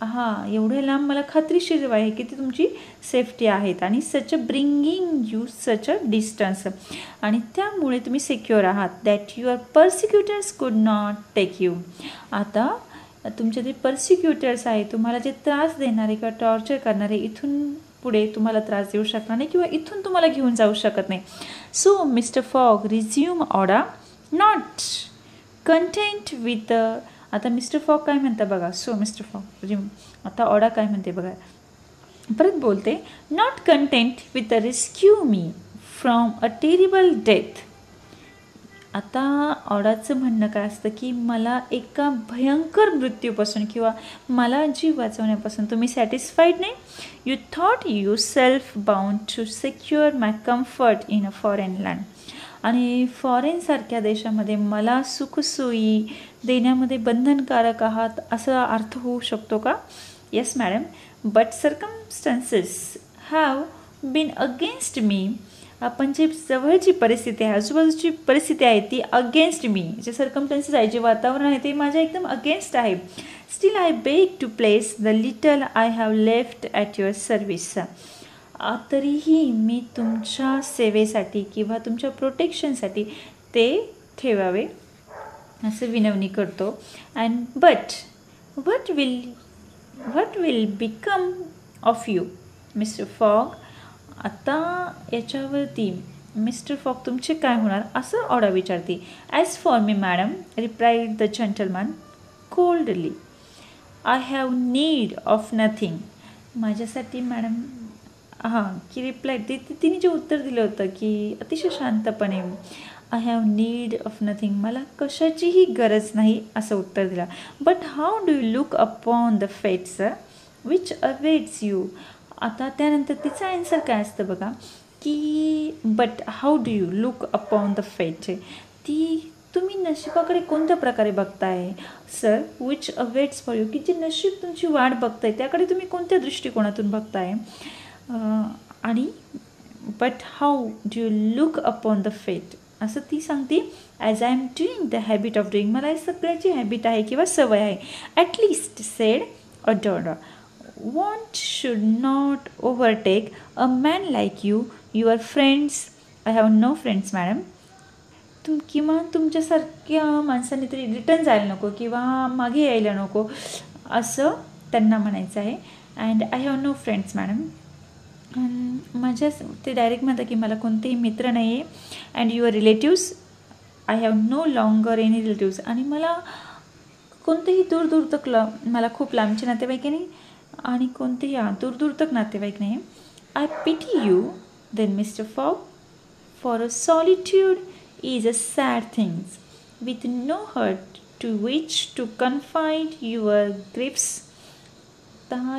एवढे लांब मला खात्रीशीर आहे की ती तुमची सेफ्टी आहेत आणि such a bringing you such a distance आणि त्यामुळे तुम्ही सिक्युअर आहात दॅट युअर पर्सिक्युटर्स कुड नॉट टेक यू. आता तुमचे जे पर्सिक्युटर्स आहे तुम्हाला जे त्रास देणारे किंवा टॉर्चर करणारे इथून पुढे तुम्हाला त्रास देऊ शकणार नाही किंवा इथून तुम्हाला घेऊन जाऊ शकत नाही. So mister fog resume order not content with आता मिस्टर फॉग काय म्हणता बघा. सो मिस्टर फॉग आता ऑर्डर काय म्हणते बघा, परत बोलते not content with rescue me from a terrible death. आता ऑर्डरचं म्हणणं काय असतं की मला एका भयंकर मृत्यूपासून किंवा मला जीव वाचवण्यापासून तुम्ही सॅटिस्फाईड नाही. You thought you self bound to secure my comfort in a foreign land. आणि फॉरेनसारख्या देशामध्ये मला सुखसोयी देण्यामध्ये बंधनकारक आहात असा अर्थ होऊ शकतो का. Yes madam, but circumstances have been against me. आपण जी जवळची परिस्थिती आहे आजूबाजूची परिस्थिती आहे ती अगेन्स्ट मी, जे सर्कमस्टन्सेस आहे जे वातावरण आहे ते माझ्या एकदम अगेन्स्ट आहे. Still I beg to place the little I have left at your service. तरीही मी तुमच्या सेवेसाठी किंवा तुमच्या प्रोटेक्शनसाठी ते ठेवावे असं विनवणी करतो. And but what will become of you mister Fogg. आता याच्यावरती मिस्टर फॉग तुमचे काय होणार असं ऑर्डर विचारते. As for me madam replied the gentleman coldly, I have need of nothing. माझ्यासाठी मॅडम की रिप्लाय तिने जे उत्तर दिलं होतं की अतिशय शांतपणे I have need of nothing, मला कशाचीही गरज नाही असं उत्तर दिलं. But how do you look upon the fates which awaits you. आता त्यानंतर तिचं आन्सर काय असतं बघा की but how do you look upon the fate. ती तुम्ही नशिबाकडे कोणत्या प्रकारे बघताय sir. Which awaits for you की जे नशीब तुमची वाट बघताय त्याकडे तुम्ही कोणत्या दृष्टिकोनातून बघताय. आणि but how do you look upon the fate असं ती सांगते. As I am doing the habit of doing, मला या सगळ्याची हॅबिट आहे किंवा सवय आहे. At least said a daughter want should not overtake a man like you. Your friends, I have no friends madam. किंवा तुमच्यासारख्या माणसांनी तरी रिटर्न जायला नको किंवा मागे यायला नको असं त्यांना म्हणायचं आहे. And I have no friends madam. ते डायरेक्ट म्हणतात की मला कोणतेही मित्र नाही आहे. And your relatives, I have no longer any relatives. आणि मला कोणतेही दूर तक मला खूप लांबचे नातेवाईक नाही आणि कोणतेही दूर तक नातेवाईक नाही. I pity you then Mr Fogg for a solitude is a sad things with no heart to which to confide your griefs.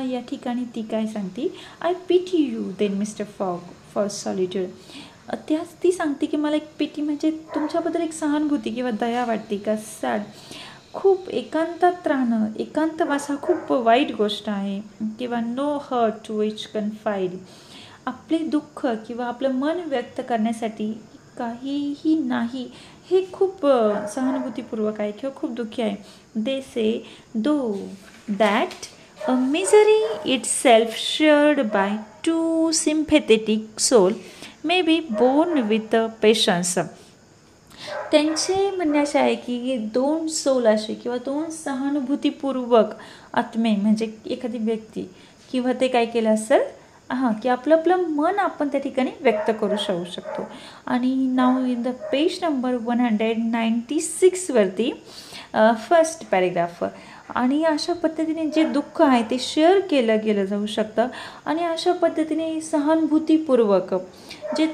या ठिकाणी ती काय सांगते, I pity you then Mr Fogg for solitude. ती सांगते की मला एक पिटी म्हणजे तुमच्याबद्दल एक सहानुभूती किंवा दया वाटते का सॅड. खूप एकांतात राहणं, एकांतवास हा खूप वाईट गोष्ट आहे किंवा नो हर्ट टू विच कन्फाईड. आपले दुःख किंवा आपलं मन व्यक्त करण्यासाठी काहीही नाही हे खूप सहानुभूतीपूर्वक आहे किंवा खूप दुःखी आहे. दे से दो that a misery itself shared by two sympathetic souls may be borne with patience. त्यांचे म्हणणे असे आहे की दोन सोल असे किंवा दोन सहानुभूतीपूर्वक आत्मे म्हणजे एखादी व्यक्ती किंवा ते काय केलं असेल की आपलं आपलं मन आपण त्या ठिकाणी व्यक्त करू शकतो. आणि नाव इन द पेज नंबर 196वरती फर्स्ट पॅरेग्राफ. आणि अशा पद्धतीने जे दुःख आहे ते शेअर केलं जाऊ शकतं. आणि अशा पद्धतीने सहानुभूतीपूर्वक जे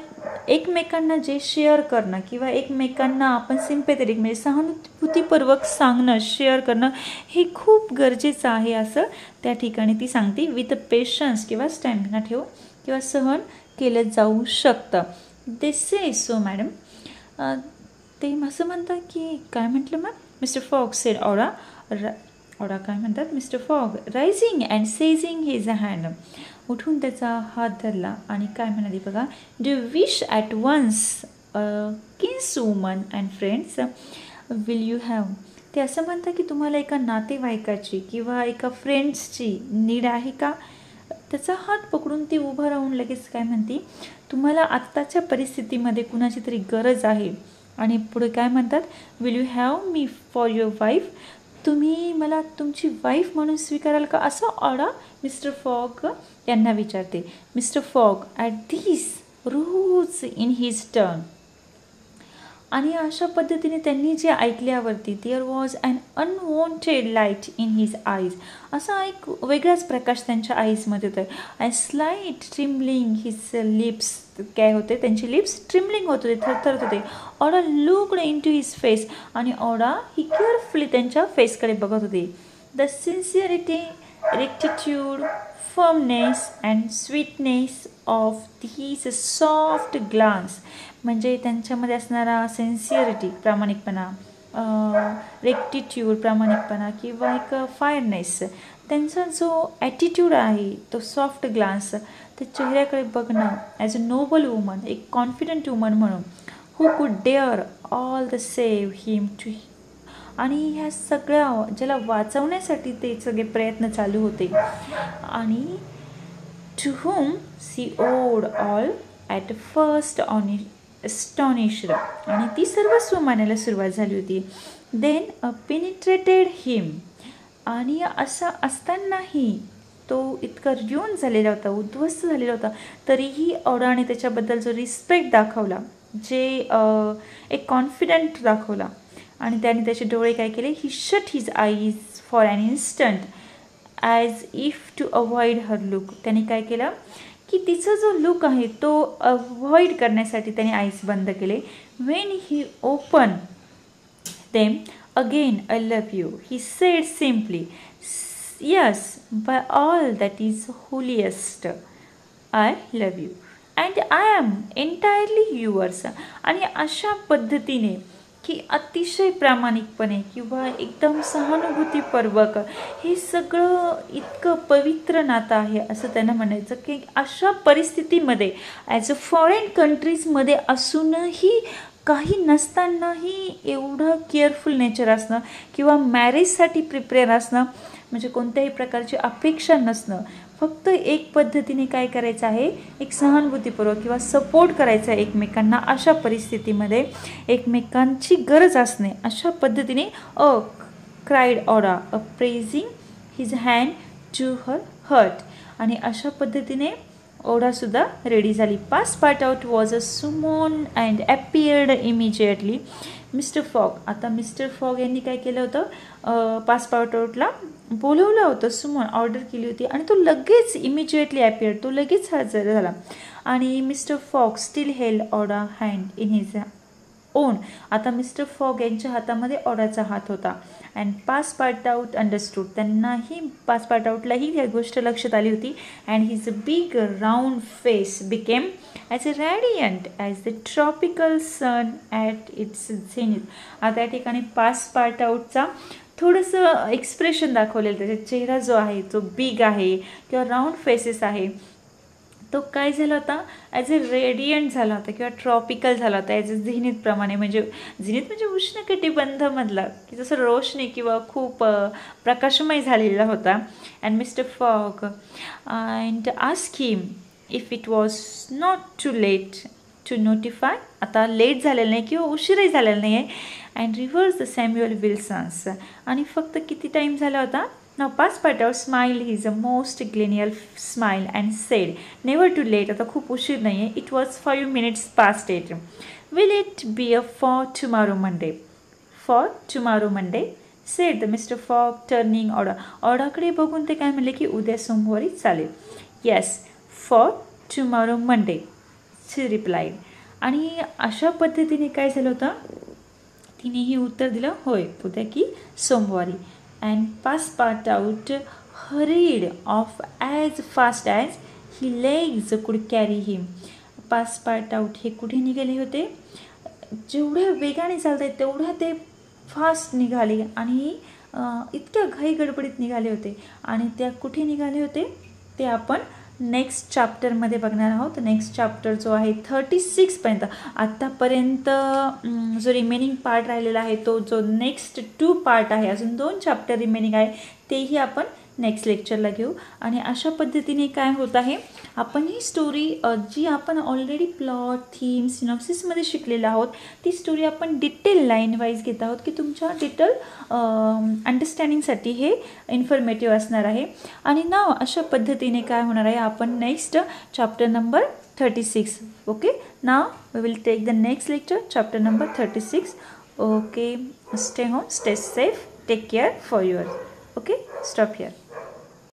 एकमेकांना जे शेअर करणं किंवा एकमेकांना आपण सिम्पॅथेटिक म्हणजे सहानुभूतीपूर्वक सांगणं शेअर करणं हे खूप गरजेचं आहे असं त्या ठिकाणी ती सांगते. विथ पेशन्स किंवा स्टॅमिना ठेवून किंवा सहन केलं जाऊ शकतं. This is so madam. ते असं म्हणतात की काय म्हटलं ma'am. Mr Fogg said Aouda काय म्हणतात Mr Fogg rising and seizing his hand. उठून त्याचा हात धरला आणि काय म्हणाली बघा. Do wish at once kinswoman and friends will you have. ते असं म्हणतात की तुम्हाला एका नातेवाईकाची किंवा एका फ्रेंड्सची नीड आहे का. त्याचा हात पकडून ती उभं राहून लगेच काय म्हणते तुम्हाला आत्ताच्या परिस्थितीमध्ये कुणाची तरी गरज आहे. आणि पुढे काय म्हणतात will you have me for your wife. तुम्ही मला तुमची वाईफ म्हणून स्वीकाराल का असं ऑडा मिस्टर फॉग यांना विचारते. Mr Fogg at this rose in his turn. आणि अशा पद्धतीने त्यांनी जे ऐकल्यावरती there was an unwonted light in his eyes. असा एक वेगळाच प्रकाश त्यांच्या आईजमध्ये होता. And slight trembling his lips. काय होते त्यांचे लिप्स ट्रिमलिंग होत होते थरथरत होते. Aouda looked into his face. आणि ऑडा ही केअरफुली त्यांच्या फेसकडे बघत होते. The sincerity rectitude firmness and sweetness of these soft glance. म्हणजे त्यांच्यामध्ये असणारा सेन्सिअरिटी प्रामाणिकपणा रेक्टिट्यूड प्रामाणिकपणा किंवा एक फायरनेस त्यांचा जो ॲटिट्यूड आहे तो सॉफ्ट ग्लान्स त्या चेहऱ्याकडे बघणं ॲज अ नोबल वुमन एक कॉन्फिडंट वुमन म्हणून who could dare all the save him to. आणि ह्या सगळ्या ज्याला वाचवण्यासाठी ते सगळे प्रयत्न चालू होते. आणि to whom she owed all at first astonished. आणि ती सर्वस्व मानायला सुरुवात झाली होती. देन पेनिट्रेटेड हिम. आणि असं असतानाही तो इतका ऱ्यून झालेला होता उद्ध्वस्त झालेला होता तरीही ऑडाने त्याच्याबद्दल जो रिस्पेक्ट दाखवला जे एक कॉन्फिडंट दाखवला. आणि त्याने त्याचे डोळे काय केले he shut his eyes for an instant as if to avoid her look. त्याने काय केलं की तिचा जो लुक आहे तो अवॉइड करण्यासाठी त्याने आईज बंद केले. When he open them again I love you he said simply yes by all that is holiest I love you and I am entirely yours. आणि अशा पद्धतीने की अतिशय प्रामाणिकपणे किंवा एकदम सहानुभूतीपूर्वक हे सगळं इतकं पवित्र नातं आहे असं त्यांना म्हणायचं की अशा परिस्थितीमध्ये ॲज अ फॉरेन कंट्रीजमध्ये असूनही काही नसतानाही एवढं केअरफुल नेचर असणं किंवा मॅरेजसाठी प्रिपेअर असणं म्हणजे कोणत्याही प्रकारची अपेक्षा नसणं फक्त एक पद्धतीने काय करायचं आहे एक सहानुभूतीपूर्वक किंवा सपोर्ट करायचा आहे एकमेकांना अशा परिस्थितीमध्ये एकमेकांची गरज असणे अशा पद्धतीने cried Aouda pressing his hand to her heart. आणि अशा पद्धतीने ओडासुद्धा रेडी झाली. Passepartout was a summon and appeared immediately Mr Fogg. आता मिस्टर फॉग यांनी काय केलं होतं पास पार्ट आउटला बोलवलं होतं सुमोन ऑर्डर केली होती आणि तो लगेच इमिजिएटली ॲपियर्ड तो लगेच हजर झाला. आणि Mr Fogg still held Aouda hand in his own. आता मिस्टर फॉग यांच्या हातामध्ये ऑडाचा हात होता. And Passepartout understood त्यांनाही पास पार्ट आउटलाही ही गोष्ट लक्षात आली होती. And his big round face became as a radiant as the tropical sun at its zenith. आता या ठिकाणी पास पार्ट आउटचा थोडंसं एक्सप्रेशन दाखवलेलं त्याचा चेहरा जो आहे तो बिग आहे किंवा राऊंड फेसेस आहे तो काय झाला होता ॲज अ रेडियंट झाला होता किंवा ट्रॉपिकल झाला होता ॲज अ झेनिथप्रमाणे म्हणजे झेनिथ म्हणजे उष्णकटिबंधमधला की जसं रोशनी किंवा खूप प्रकाशमय झालेला होता. And mister Fogg and ask him if it was not too late to notify, आता लेट झालेलं नाही किंवा उशीरही झालेला नाही आहे. And reverse the Samuel Wilsons, आणि फक्त किती टाईम झाला होता. नाव past part smile is a most genial smile and said never too late, आता खूप उशीर नाही आहे. It was 5 minutes past 8. Will it be a for tomorrow Monday, for tomorrow Monday said the Mr Fogg turning order, ऑर्डरकडे बघून ते काय म्हणले की उद्या सोमवारी चालेल. Yes for tomorrow Monday she replied. आणि अशा पद्धतीने काय झालं होतं, तिनेही उत्तर दिलं होय उद्या की सोमवारी. And pass part out hurried of as fast as he legs कुड कॅरी हिम. पास पार्ट आउट हे कुठे निघाले होते, जेवढ्या वेगाने चालत आहेत तेवढ्या ते फास्ट निघाले आणि इतक्या घाई गडबडीत निघाले होते. आणि त्या कुठे निघाले होते ते आपण नेक्स्ट चॅप्टरमध्ये बघणार आहोत. नेक्स्ट चॅप्टर जो आहे 36पर्यंत, आत्तापर्यंत जो रिमेनिंग पार्ट राहिलेला आहे तो जो नेक्स्ट 2 पार्ट आहे, अजून 2 चॅप्टर रिमेनिंग आहे, तेही आपण नेक्स्ट लेक्चरला घेऊ. आणि अशा पद्धतीने काय होत आहे, आपण ही स्टोरी जी आपण ऑलरेडी प्लॉट थीम सिनॉप्सिसमध्ये शिकलेलं आहोत ती स्टोरी आपण डिटेल लाईन वाईज घेत आहोत की तुमच्या डिटेल अंडरस्टँडिंगसाठी हे इन्फॉर्मेटिव्ह असणार आहे. आणि नाव अशा पद्धतीने काय होणार आहे, आपण next chapter number 36. Okay, now we will take the next lecture chapter number 36. Okay, stay home, stay safe, take care for your. Okay, stop here.